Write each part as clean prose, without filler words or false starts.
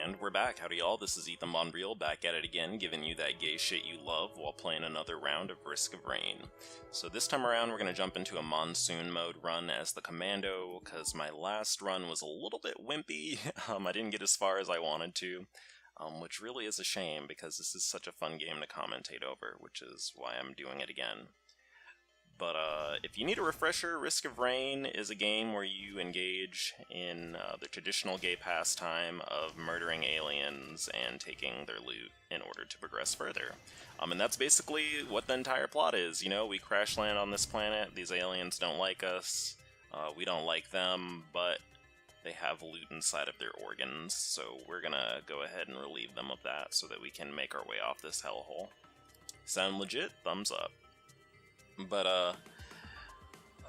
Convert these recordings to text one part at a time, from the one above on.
And we're back. Howdy y'all, this is Ethan Bonreal, back at it again, giving you that gay shit you love while playing another round of Risk of Rain. So this time around we're going to jump into a Monsoon Mode run as the Commando, because my last run was a little bit wimpy. I didn't get as far as I wanted to, which really is a shame, because this is such a fun game to commentate over, which is why I'm doing it again. But if you need a refresher, Risk of Rain is a game where you engage in the traditional gay pastime of murdering aliens and taking their loot in order to progress further. And that's basically what the entire plot is. You know, we crash land on this planet, these aliens don't like us, we don't like them, but they have loot inside of their organs, so we're gonna go ahead and relieve them of that so that we can make our way off this hellhole. Sound legit? Thumbs up. But,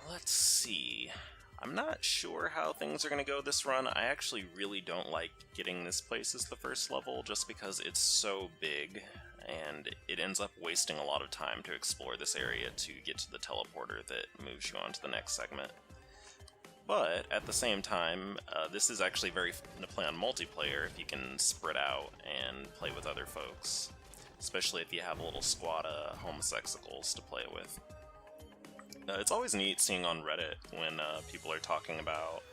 let's see. I'm not sure how things are going to go this run. I actually really don't like getting this place as the first level, just because it's so big, and it ends up wasting a lot of time to explore this area to get to the teleporter that moves you on to the next segment. But, at the same time, this is actually very fun to play on multiplayer if you can spread out and play with other folks. Especially if you have a little squad of homosexuals to play with. It's always neat seeing on Reddit when people are talking about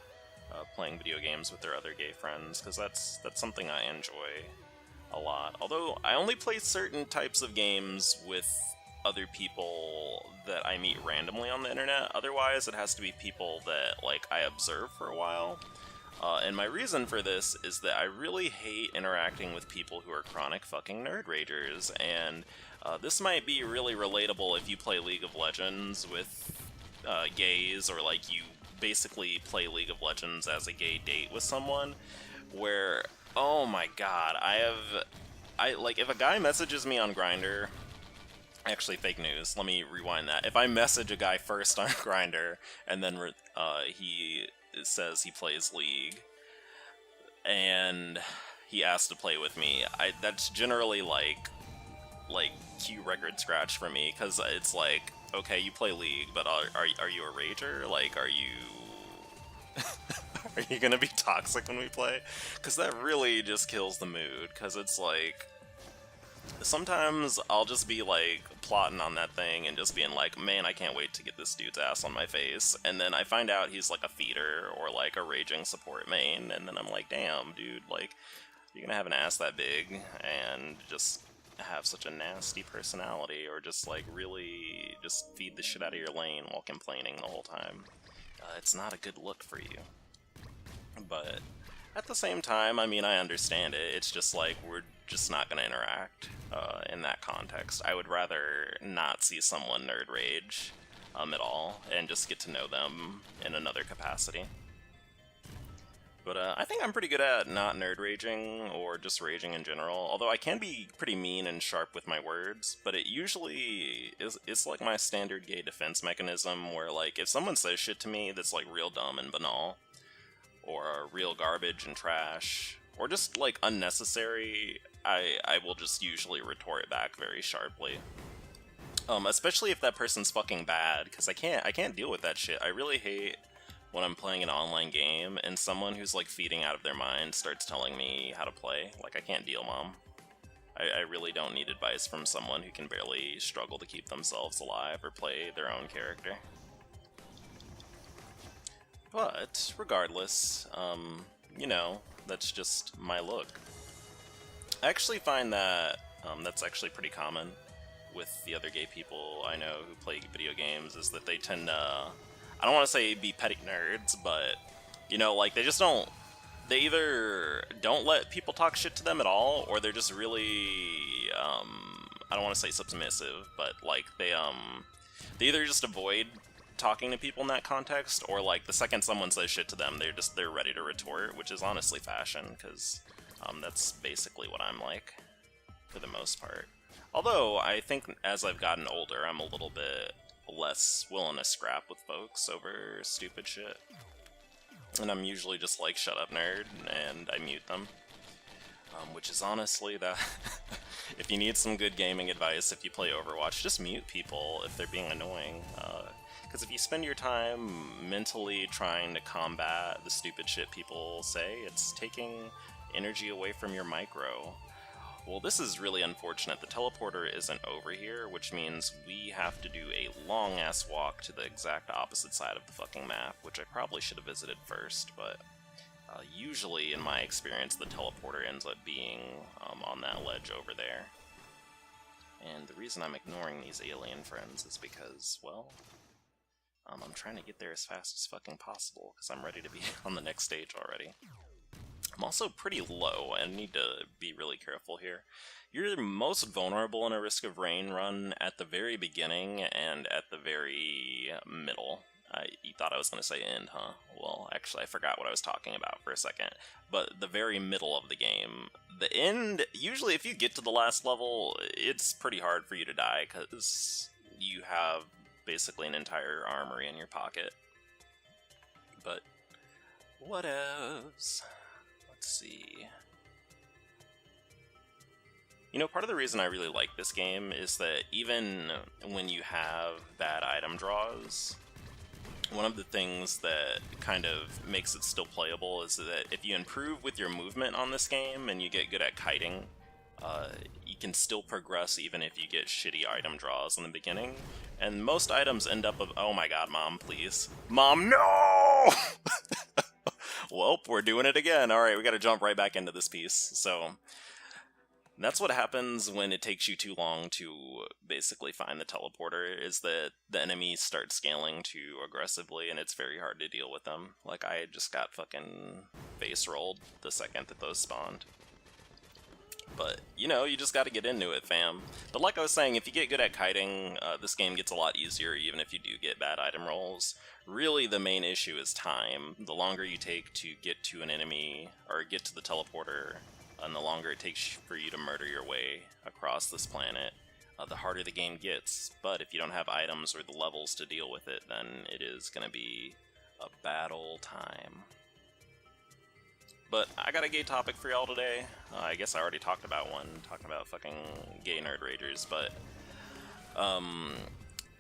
playing video games with their other gay friends, because that's something I enjoy a lot. Although I only play certain types of games with other people that I meet randomly on the internet. Otherwise, it has to be people that I observe for a while. And my reason for this is that I really hate interacting with people who are chronic fucking nerd ragers, and this might be really relatable if you play League of Legends with gays, or you basically play League of Legends as a gay date with someone, where, oh my god, if a guy messages me on Grindr, actually, fake news, let me rewind that. If I message a guy first on Grindr, and then he says he plays League, and he asks to play with me, that's generally cue record scratch for me, because it's okay, you play League, but are you a rager? Are you are you gonna be toxic when we play? Because that really just kills the mood, because it's sometimes I'll just be plotting on that thing and just being man, I can't wait to get this dude's ass on my face, and then I find out he's a feeder or a raging support main, and then I'm damn, dude, you're gonna have an ass that big and just have such a nasty personality, or just really just feed the shit out of your lane while complaining the whole time. It's not a good look for you. But at the same time, I mean, I understand it. It's just we're just not gonna interact in that context. I would rather not see someone nerd rage at all, and just get to know them in another capacity. But I think I'm pretty good at not nerd raging, or just raging in general, although I can be pretty mean and sharp with my words, but it usually it's my standard gay defense mechanism, where if someone says shit to me that's real dumb and banal, or real garbage and trash, or just unnecessary, I will just usually retort back very sharply. Especially if that person's fucking bad, because I can't deal with that shit. I really hate when I'm playing an online game and someone who's feeding out of their mind starts telling me how to play. I can't deal, mom. I really don't need advice from someone who can barely struggle to keep themselves alive or play their own character. But regardless, you know, that's just my look. I actually find that that's actually pretty common with the other gay people I know who play video games, is that they tend to, I don't want to say be petty nerds, but, you know, they just don't, they either don't let people talk shit to them at all, or they're just really, I don't want to say submissive, but, they either just avoid talking to people in that context, or, the second someone says shit to them, they're ready to retort, which is honestly fashion, because, that's basically what I'm like, for the most part. Although, I think as I've gotten older, I'm a little bit less willing to scrap with folks over stupid shit. And I'm usually just shut up nerd, and I mute them. Which is honestly that, if you need some good gaming advice, if you play Overwatch, just mute people if they're being annoying. Because if you spend your time mentally trying to combat the stupid shit people say, it's taking energy away from your micro. Well, this is really unfortunate. The teleporter isn't over here, which means we have to do a long-ass walk to the exact opposite side of the fucking map, which I probably should have visited first, but usually, in my experience, the teleporter ends up being on that ledge over there. And the reason I'm ignoring these alien friends is because, well, I'm trying to get there as fast as fucking possible, because I'm ready to be on the next stage already. I'm also pretty low, and need to be really careful here. You're most vulnerable in a Risk of Rain run at the very beginning and at the very middle. You thought I was going to say end, huh? Well, actually, I forgot what I was talking about for a second. But the very middle of the game. The end, usually if you get to the last level, it's pretty hard for you to die, because you have basically an entire armory in your pocket. But what else? Let's see. You know, part of the reason I really like this game is that even when you have bad item draws, one of the things that kind of makes it still playable is that if you improve with your movement on this game and you get good at kiting, you can still progress even if you get shitty item draws in the beginning. And most items end up oh my god, Mom, please. Mom, no! Well, we're doing it again. Alright, we gotta jump right back into this piece. So, that's what happens when it takes you too long to basically find the teleporter, is that the enemies start scaling too aggressively and it's very hard to deal with them. Like, I just got fucking face rolled the second that those spawned. But, you know, you just gotta get into it, fam. But like I was saying, if you get good at kiting, this game gets a lot easier even if you do get bad item rolls. Really, the main issue is time. The longer you take to get to an enemy, or get to the teleporter, and the longer it takes for you to murder your way across this planet, the harder the game gets. But if you don't have items or the levels to deal with it, then it is going to be a battle time. But I got a gay topic for y'all today. I guess I already talked about one, talking about fucking gay nerd ragers, but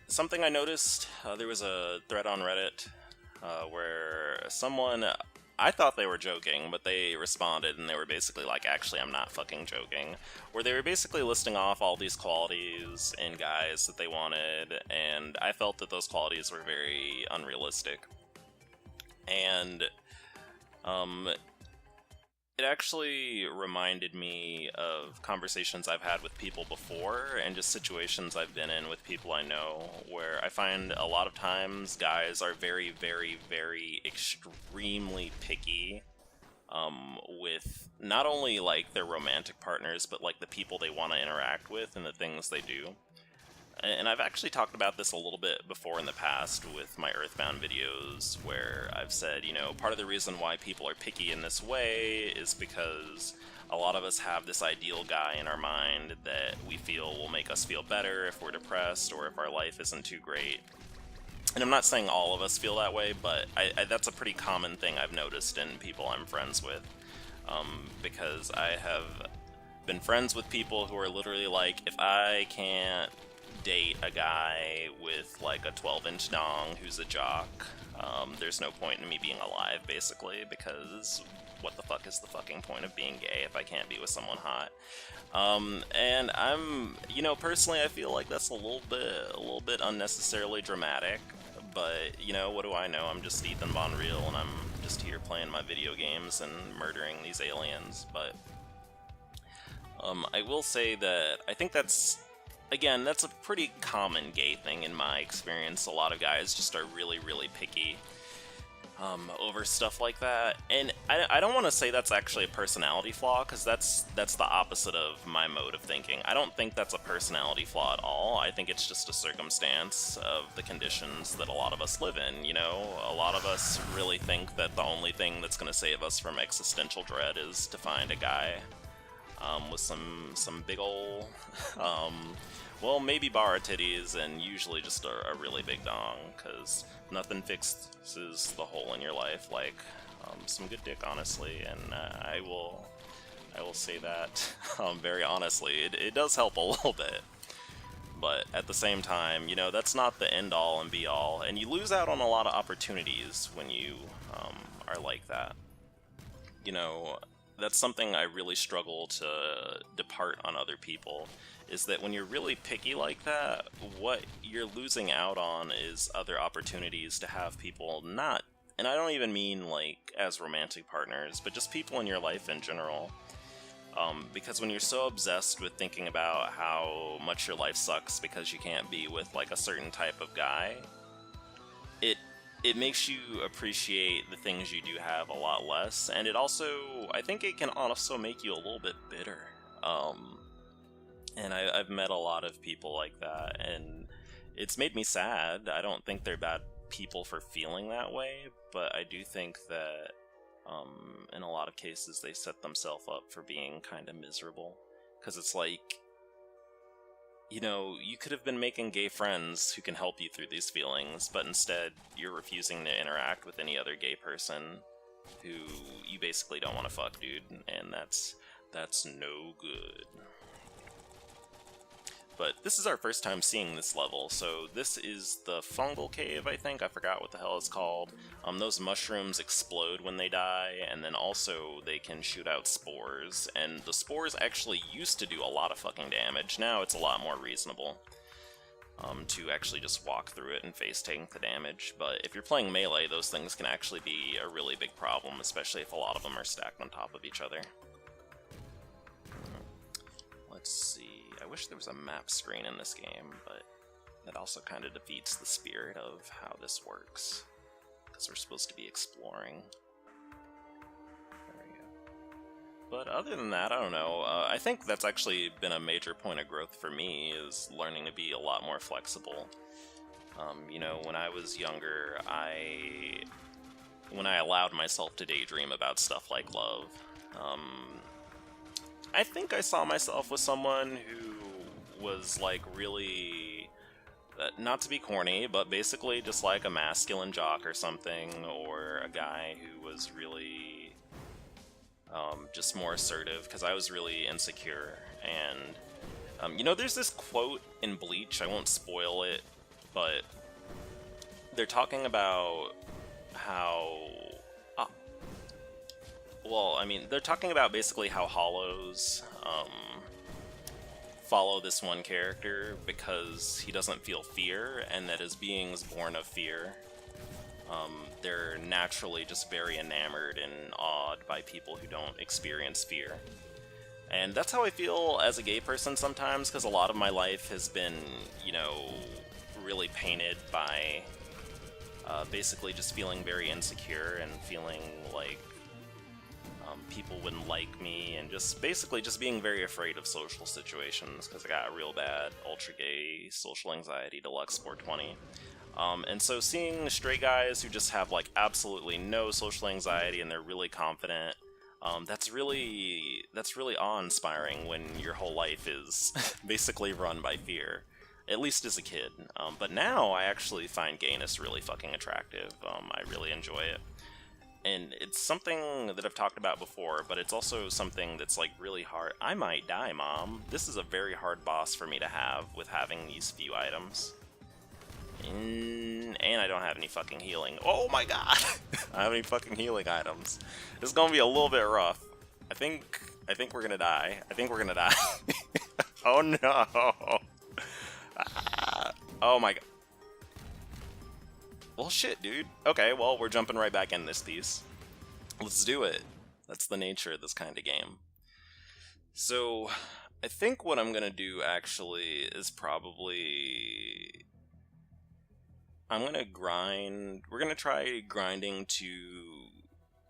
something I noticed, there was a thread on Reddit where someone, I thought they were joking, but they responded and they were basically like, actually, I'm not fucking joking. Where they were basically listing off all these qualities in guys that they wanted, and I felt that those qualities were very unrealistic. And, it actually reminded me of conversations I've had with people before, and just situations I've been in with people I know, where I find a lot of times guys are very, very, very extremely picky with not only like their romantic partners, but like the people they want to interact with and the things they do. And I've actually talked about this a little bit before in the past with my Earthbound videos, where I've said, you know, part of the reason why people are picky in this way is because a lot of us have this ideal guy in our mind that we feel will make us feel better if we're depressed or if our life isn't too great. And I'm not saying all of us feel that way, but that's a pretty common thing I've noticed in people I'm friends with. Because I have been friends with people who are literally like, if I can't date a guy with like a 12-inch dong who's a jock, there's no point in me being alive, basically, because what the fuck is the fucking point of being gay if I can't be with someone hot? And I'm, you know, personally I feel like that's a little bit unnecessarily dramatic, but, you know, what do I know? I'm just Ethan Bonreal, and I'm just here playing my video games and murdering these aliens, but I will say that I think that's, again, that's a pretty common gay thing in my experience. A lot of guys just are really, really picky over stuff like that. And I don't want to say that's actually a personality flaw, because that's the opposite of my mode of thinking. I don't think that's a personality flaw at all. I think it's just a circumstance of the conditions that a lot of us live in, you know? A lot of us really think that the only thing that's going to save us from existential dread is to find a guy with some big ol' well, maybe bar titties, and usually just a really big dong, because nothing fixes the hole in your life like some good dick, honestly, and I will say that very honestly. It does help a little bit, but at the same time, you know, that's not the end-all and be-all, and you lose out on a lot of opportunities when you are like that. You know, that's something I really struggle to depart on other people, is that when you're really picky like that, what you're losing out on is other opportunities to have people not, and I don't even mean like as romantic partners, but just people in your life in general. Because when you're so obsessed with thinking about how much your life sucks because you can't be with like a certain type of guy, it it makes you appreciate the things you do have a lot less, and it also, I think it can also make you a little bit bitter. And I've met a lot of people like that, and it's made me sad. I don't think they're bad people for feeling that way, but I do think that in a lot of cases they set themselves up for being kind of miserable. Because it's like, you know, you could have been making gay friends who can help you through these feelings, but instead you're refusing to interact with any other gay person who you basically don't want to fuck, dude, and that's no good. But this is our first time seeing this level, so this is the fungal cave, I think. I forgot what the hell it's called. Those mushrooms explode when they die, and then also they can shoot out spores, and the spores actually used to do a lot of fucking damage. Now it's a lot more reasonable to actually just walk through it and face tank the damage, but if you're playing melee, those things can actually be a really big problem, especially if a lot of them are stacked on top of each other. Let's see. I wish there was a map screen in this game, but that also kind of defeats the spirit of how this works, because we're supposed to be exploring. There we go. But other than that, I don't know. I think that's actually been a major point of growth for me, is learning to be a lot more flexible. You know, when I was younger, when I allowed myself to daydream about stuff like love, I think I saw myself with someone who was like really, not to be corny, but basically just like a masculine jock or something, or a guy who was really just more assertive, because I was really insecure. And you know, there's this quote in Bleach, I won't spoil it, but they're talking about how well, I mean, they're talking about basically how hollows follow this one character because he doesn't feel fear, and that as beings born of fear, they're naturally just very enamored and awed by people who don't experience fear. And that's how I feel as a gay person sometimes, because a lot of my life has been, you know, really painted by basically just feeling very insecure and feeling like people wouldn't like me, and just basically just being very afraid of social situations, because I got real bad ultra gay social anxiety deluxe 420. And so seeing straight guys who just have like absolutely no social anxiety and they're really confident, that's really awe-inspiring when your whole life is basically run by fear, at least as a kid. But now I actually find gayness really fucking attractive. I really enjoy it. And it's something that I've talked about before, but it's also something that's like really hard. I might die, Mom. This is a very hard boss for me to have with having these few items. And I don't have any fucking healing. Oh my god! I don't have any fucking healing items. This is gonna be a little bit rough. I think we're gonna die. I think we're gonna die. Oh no! Oh my god. Well, shit, dude. Okay, well, we're jumping right back in this piece. Let's do it. That's the nature of this kind of game. So, I think what I'm gonna do, actually, is probably... I'm gonna grind... We're gonna try grinding to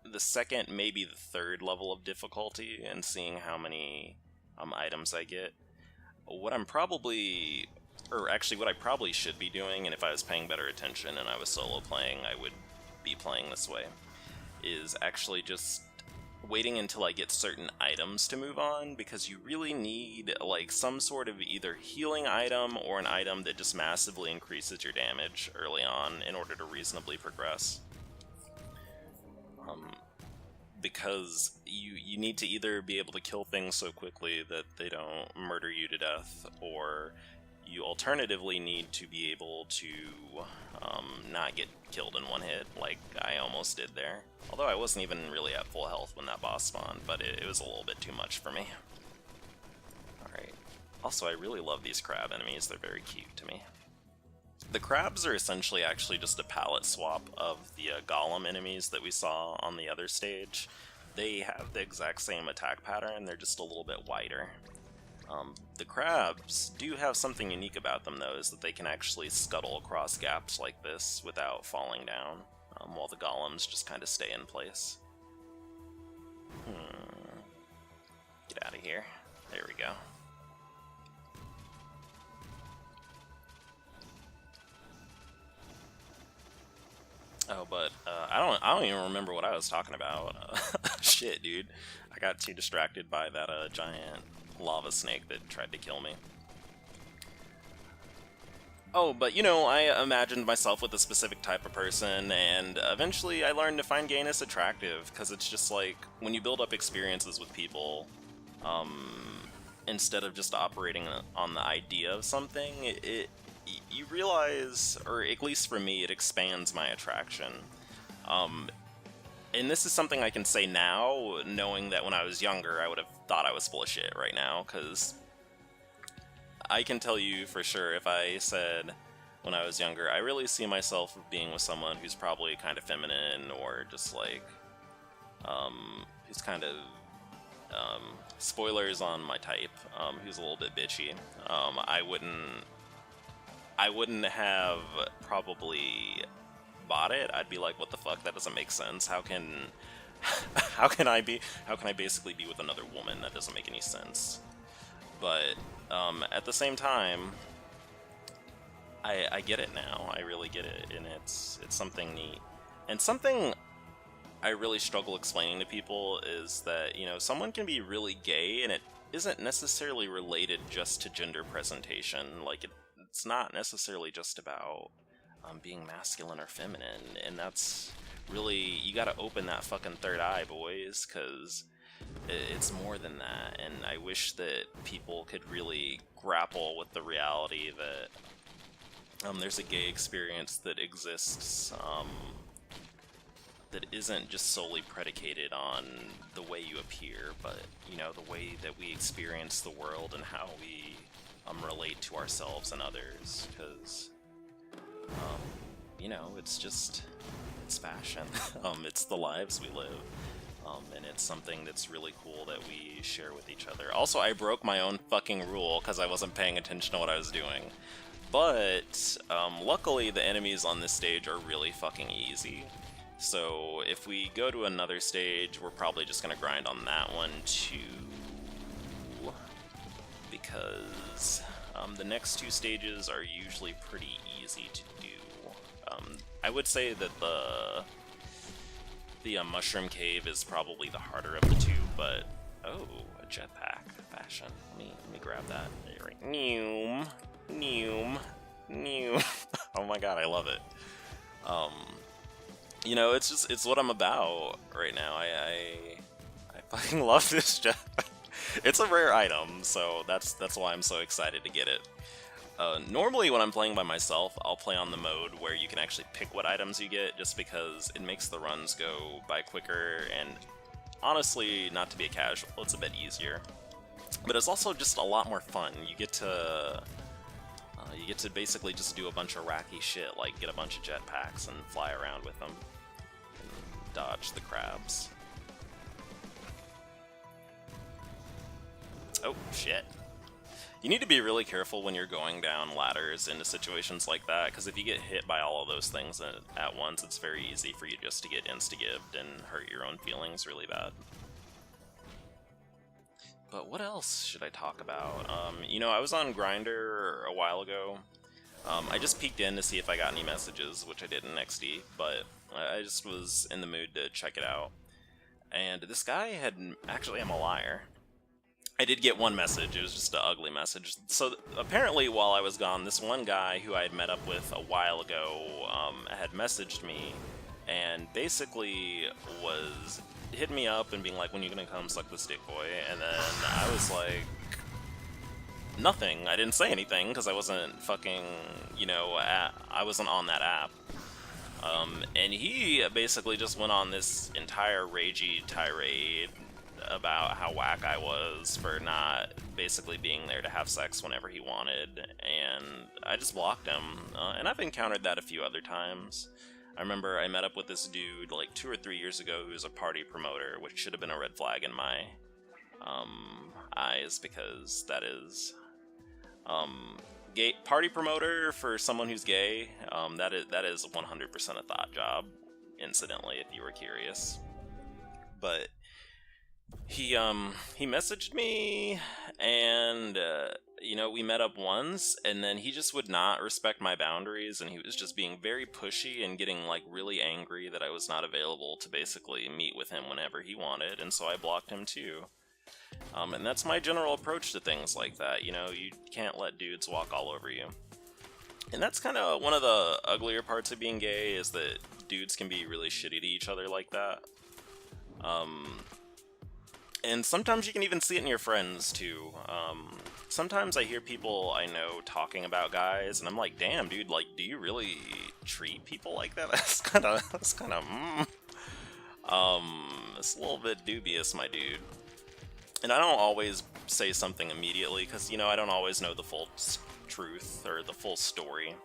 the second, maybe the third level of difficulty, and seeing how many items I get. What I'm probably... Or actually, what I probably should be doing, and if I was paying better attention and I was solo playing, I would be playing this way, is actually just waiting until I get certain items to move on, because you really need like some sort of either healing item or an item that just massively increases your damage early on in order to reasonably progress. Because you need to either be able to kill things so quickly that they don't murder you to death, or you alternatively need to be able to not get killed in one hit, like I almost did there. Although I wasn't even really at full health when that boss spawned, but it was a little bit too much for me. Alright. Also, I really love these crab enemies, they're very cute to me. The crabs are essentially actually just a palette swap of the golem enemies that we saw on the other stage. They have the exact same attack pattern, they're just a little bit wider. The crabs do have something unique about them though, is that they can actually scuttle across gaps like this without falling down, while the golems just kind of stay in place. Get out of here. There we go. Oh, but I don't even remember what I was talking about. Shit, dude. I got too distracted by that giant lava snake that tried to kill me. Oh, but you know, I imagined myself with a specific type of person, and eventually I learned to find gayness attractive, because it's just like, when you build up experiences with people, instead of just operating on the idea of something, you realize, or at least for me, it expands my attraction. And this is something I can say now, knowing that when I was younger, I would have thought I was full of shit right now, because I can tell you for sure, if I said when I was younger, I really see myself being with someone who's probably kind of feminine, or just like, who's kind of, spoilers on my type, who's a little bit bitchy. I wouldn't have probably bought it. I'd be like, what the fuck, that doesn't make sense. How can I basically be with another woman? That doesn't make any sense. But at the same time, I get it now. I really get it, and it's something neat. And something I really struggle explaining to people is that, you know, someone can be really gay, and it isn't necessarily related just to gender presentation. Like, it's not necessarily just about being masculine or feminine, and that's really, you gotta open that fucking third eye, boys, because it's more than that. And I wish that people could really grapple with the reality that there's a gay experience that exists that isn't just solely predicated on the way you appear, but, you know, the way that we experience the world and how we relate to ourselves and others, because you know, it's fashion. It's the lives we live, and it's something that's really cool that we share with each other. Also, I broke my own fucking rule because I wasn't paying attention to what I was doing, but luckily the enemies on this stage are really fucking easy. So if we go to another stage, we're probably just gonna grind on that one too, because the next two stages are usually pretty easy to do. I would say that the Mushroom Cave is probably the harder of the two, but oh, a jetpack fashion. Let me grab that. Noom, noom, noom. Oh my god, I love it. You know, it's what I'm about right now. I fucking love this jetpack. It's a rare item, so that's why I'm so excited to get it. Normally when I'm playing by myself, I'll play on the mode where you can actually pick what items you get, just because it makes the runs go by quicker, and honestly, not to be a casual, it's a bit easier. But it's also just a lot more fun. You get to basically just do a bunch of wacky shit, like get a bunch of jetpacks and fly around with them, and dodge the crabs. Oh, shit. You need to be really careful when you're going down ladders into situations like that, because if you get hit by all of those things at once, it's very easy for you just to get insta-gibbed and hurt your own feelings really bad. But what else should I talk about? You know, I was on Grindr a while ago. I just peeked in to see if I got any messages, which I did in XD, but I just was in the mood to check it out. And this guy had... Actually, I'm a liar. I did get one message, it was just an ugly message. So apparently while I was gone, this one guy who I had met up with a while ago had messaged me, and basically was hitting me up and being like, when you gonna come suck this dick, boy? And then I was like, nothing. I didn't say anything because I wasn't fucking, you know, I wasn't on that app. And he basically just went on this entire ragey tirade about how whack I was for not basically being there to have sex whenever he wanted, and I just blocked him. And I've encountered that a few other times. I remember I met up with this dude like 2 or 3 years ago who was a party promoter, which should have been a red flag in my eyes, because that is gay party promoter for someone who's gay. That is 100% a thought job, incidentally, if you were curious. But he messaged me, and you know, we met up once, and then he just would not respect my boundaries, and he was just being very pushy and getting like really angry that I was not available to basically meet with him whenever he wanted, and so I blocked him too. And that's my general approach to things like that. You know, you can't let dudes walk all over you. And that's kind of one of the uglier parts of being gay, is that dudes can be really shitty to each other like that. And sometimes you can even see it in your friends, too. Sometimes I hear people I know talking about guys, and I'm like, damn, dude, like, do you really treat people like that? It's a little bit dubious, my dude. And I don't always say something immediately, because, you know, I don't always know the full truth, or the full story.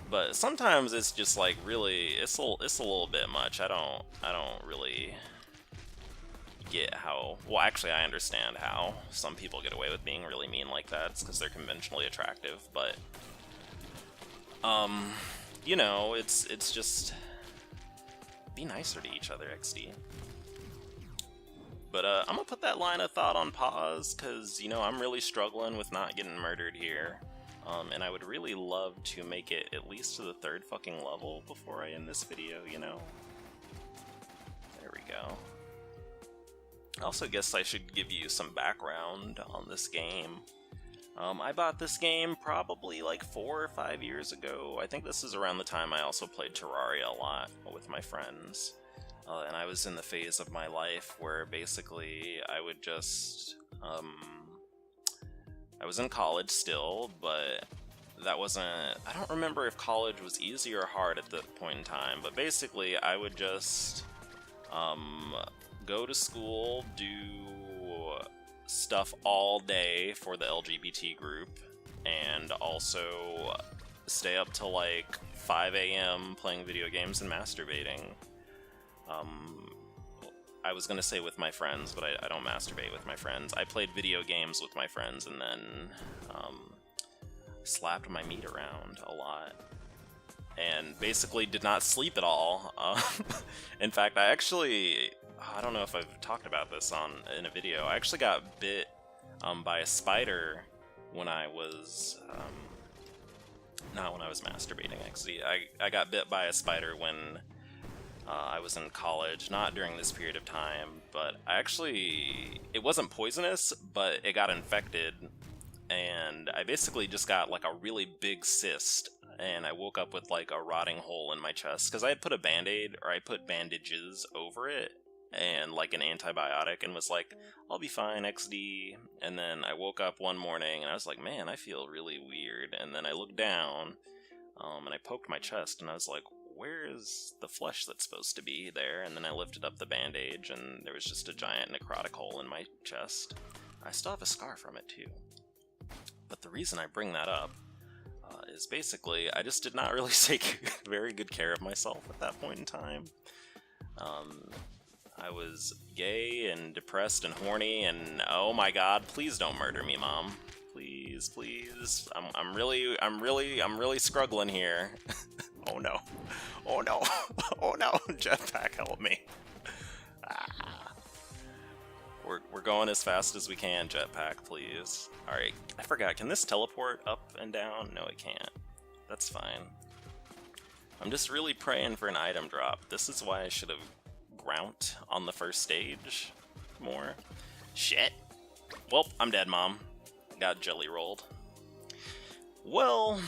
But sometimes it's just, like, really, it's a little bit much. I don't really get how, well, actually I understand how some people get away with being really mean like that. It's because they're conventionally attractive, but you know, it's just be nicer to each other, XD. But I'm gonna put that line of thought on pause, because, you know, I'm really struggling with not getting murdered here, and I would really love to make it at least to the 3rd fucking level before I end this video, you know. There we go. I also guess I should give you some background on this game. I bought this game probably like 4 or 5 years ago. I think this is around the time I also played Terraria a lot with my friends. And I was in the phase of my life where basically I would just... I was in college still, but that wasn't... I don't remember if college was easy or hard at that point in time, but basically I would just... go to school, do stuff all day for the LGBT group, and also stay up till like 5 a.m. playing video games and masturbating. I was gonna say with my friends, but I don't masturbate with my friends. I played video games with my friends and then slapped my meat around a lot. And basically did not sleep at all. In fact, I don't know if I've talked about this in a video. I actually got bit by a spider when I was not when I was masturbating, actually. I got bit by a spider when I was in college, not during this period of time, but it wasn't poisonous, but it got infected, and I basically just got like a really big cyst, and I woke up with like a rotting hole in my chest, because I had put a band-aid, or I put bandages over it, and like an antibiotic, and was like, I'll be fine, XD. And then I woke up one morning and I was like, man, I feel really weird. And then I looked down and I poked my chest and I was like, where is the flesh that's supposed to be there? And then I lifted up the bandage and there was just a giant necrotic hole in my chest. I still have a scar from it too. But the reason I bring that up is basically I just did not really take very good care of myself at that point in time. I was gay and depressed and horny, and oh my god, please don't murder me, Mom. Please, please. I'm really struggling here. Oh no. Oh no. Oh no. Jetpack, help me. Ah. We're going as fast as we can, Jetpack, please. Alright, I forgot, can this teleport up and down? No, it can't. That's fine. I'm just really praying for an item drop. This is why I should have Grount on the first stage more. Shit. Well, I'm dead, Mom. Got jelly rolled. Well,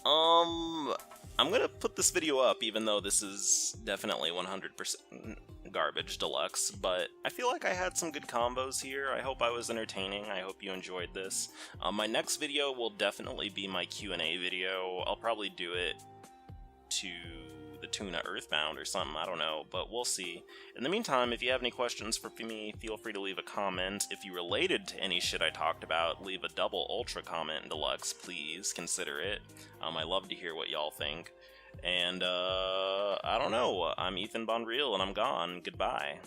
I'm gonna put this video up, even though this is definitely 100%, garbage deluxe, but I feel like I had some good combos here. I hope I was entertaining. I hope you enjoyed this. My next video will definitely be my Q&A video. I'll probably do it to the tune of Earthbound or something, I don't know, but we'll see. In the meantime, if you have any questions for me, feel free to leave a comment. If you related to any shit I talked about, leave a double ultra comment in deluxe, please consider it. I love to hear what y'all think. And, I don't know, I'm Ethan Bonreal and I'm gone. Goodbye.